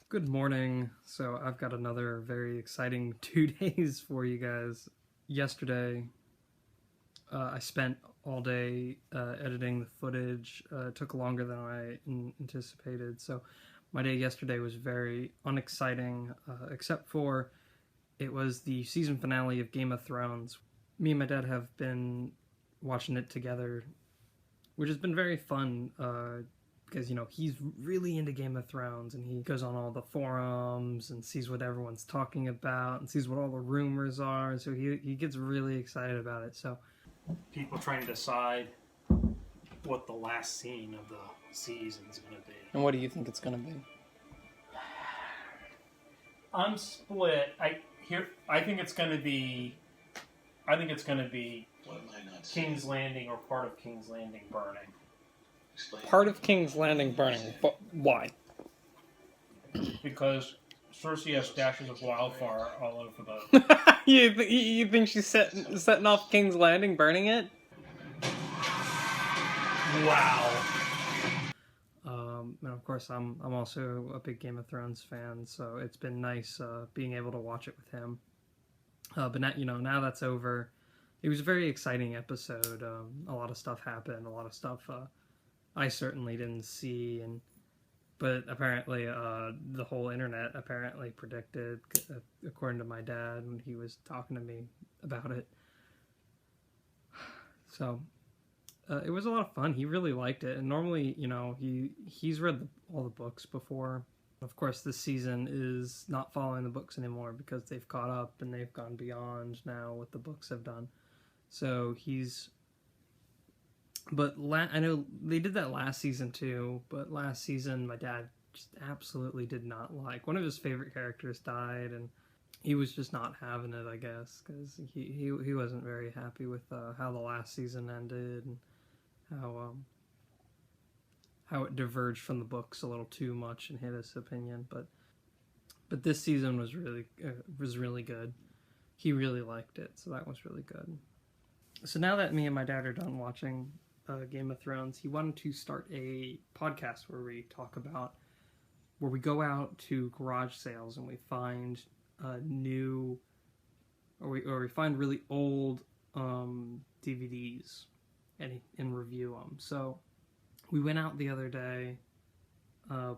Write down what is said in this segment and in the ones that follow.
Good morning. So I've got another very exciting 2 days for you guys. Yesterday, I spent all day editing the footage. It took longer than I anticipated. So my day yesterday was very unexciting, except for it was the season finale of Game of Thrones. Me and my dad have been watching it together, which has been very fun. Because he's really into Game of Thrones, and he goes on all the forums and sees what everyone's talking about and sees what all the rumors are, and so he gets really excited about it. So people trying to decide what the last scene of the season is going to be. And what do you think it's going to be? I'm split. I think it's going to be King's Landing or part of King's Landing burning. Part of King's Landing burning, but why? Because Cersei has dashes of wildfire all over the... You think she's setting off King's Landing, burning it? Wow. And of course, I'm also a big Game of Thrones fan, so it's been nice being able to watch it with him. But now that's over. It was a very exciting episode. A lot of stuff happened. A lot of stuff I certainly didn't see, but apparently the whole internet apparently predicted, according to my dad when he was talking to me about it. So it was a lot of fun. He really liked it, and normally, he's read all the books before. Of course, this season is not following the books anymore because they've caught up and they've gone beyond now what the books have done. So I know they did that last season too, but last season my dad just absolutely did not like. One of his favorite characters died, and he was just not having it, I guess, because he wasn't very happy with how the last season ended and how it diverged from the books a little too much in his opinion. But this season was really good. He really liked it, so that was really good. So now that me and my dad are done watching Game of Thrones, he wanted to start a podcast where we go out to garage sales and we find we find really old DVDs and review them. So we went out the other day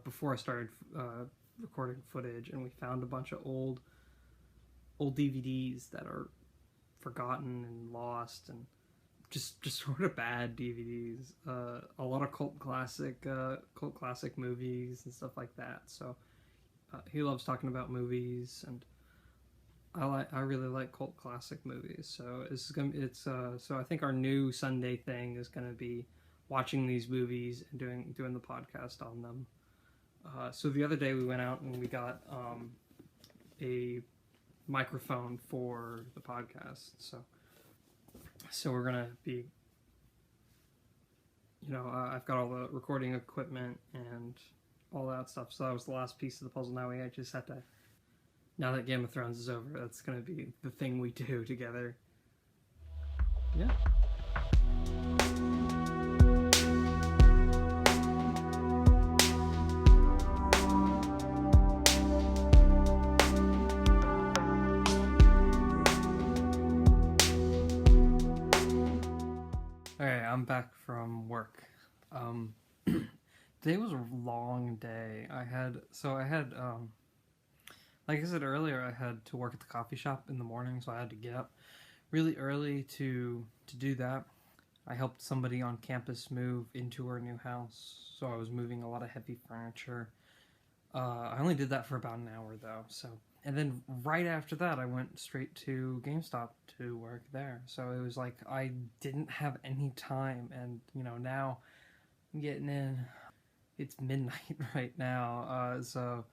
before I started recording footage, and we found a bunch of old DVDs that are forgotten and lost and just sort of bad DVDs. A lot of cult classic movies and stuff like that. So he loves talking about movies, and I really like cult classic movies. So so I think our new Sunday thing is gonna be watching these movies and doing the podcast on them. So the other day we went out and we got a microphone for the podcast. So we're gonna be, I've got all the recording equipment and all that stuff. So that was the last piece of the puzzle. Now we just have to. Now that Game of Thrones is over, that's gonna be the thing we do together. Yeah. Alright, I'm back from work. Today was a long day. I had like I said earlier, I had to work at the coffee shop in the morning, so I had to get up really early to do that. I helped somebody on campus move into her new house, so I was moving a lot of heavy furniture. I only did that for about an hour though, and then right after that I went straight to GameStop to work there. So it was like I didn't have any time, and now I'm getting in. It's midnight right now, so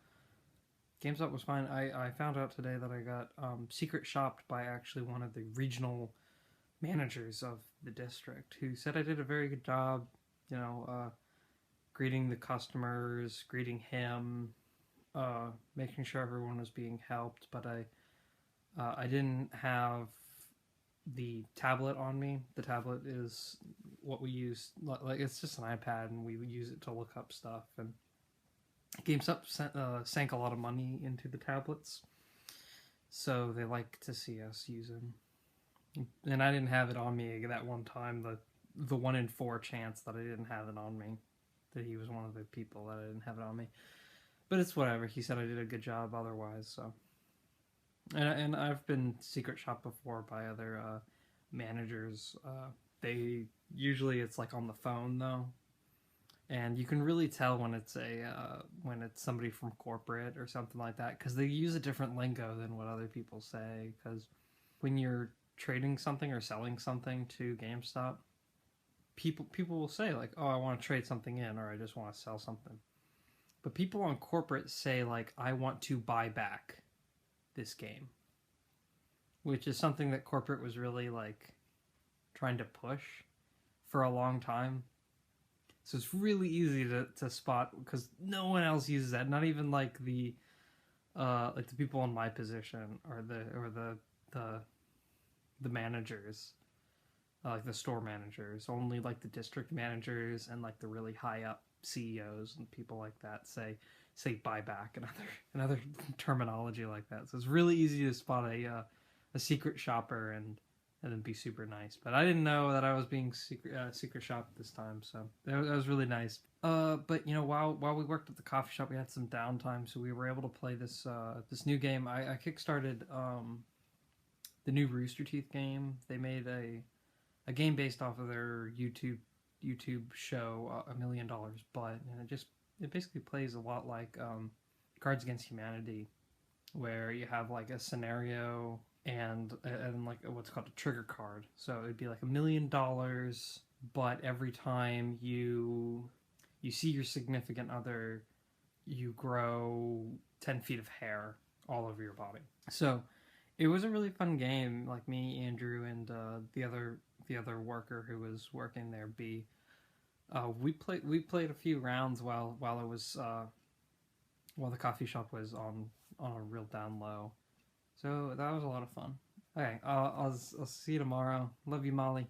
GameStop was fine. I found out today that I got secret shopped by actually one of the regional managers of the district, who said I did a very good job, greeting the customers, greeting him, making sure everyone was being helped. But I didn't have the tablet on me. The tablet is what we use, like it's just an iPad, and we use it to look up stuff. And GameStop sank a lot of money into the tablets, so they like to see us use them. And I didn't have it on me that one time. The 1 in 4 chance that I didn't have it on me, that he was one of the people that I didn't have it on me. But it's whatever. He said I did a good job otherwise. So, and I've been secret shopped before by other managers. They usually it's like on the phone though, and you can really tell when it's somebody from corporate or something like that because they use a different lingo than what other people say. Because when you're trading something or selling something to GameStop, people will say like, "Oh, I want to trade something in," or "I just want to sell something." But people on corporate say like, "I want to buy back this game," which is something that corporate was really like trying to push for a long time. So it's really easy to spot because no one else uses that. Not even like the people in my position or the managers, like the store managers. Only like the district managers and like the really high up CEOs and people like that say buyback and other terminology like that. So it's really easy to spot a secret shopper and then be super nice. But I didn't know that I was being secret shopped this time, so that was really nice. But you know, while we worked at the coffee shop, we had some downtime, so we were able to play this new game. I kickstarted the new Rooster Teeth game. They made a game based off of their YouTube show, $1 Million But, and it basically plays a lot like Cards Against Humanity, where you have like a scenario and like what's called a trigger card. So it'd be like $1 million, but every time you see your significant other, you grow 10 feet of hair all over your body. So it was a really fun game. Like me, Andrew, and the other worker who was working there, B. We played a few rounds while it was while the coffee shop was on a real down low. So that was a lot of fun. Okay, I'll see you tomorrow. Love you, Molly.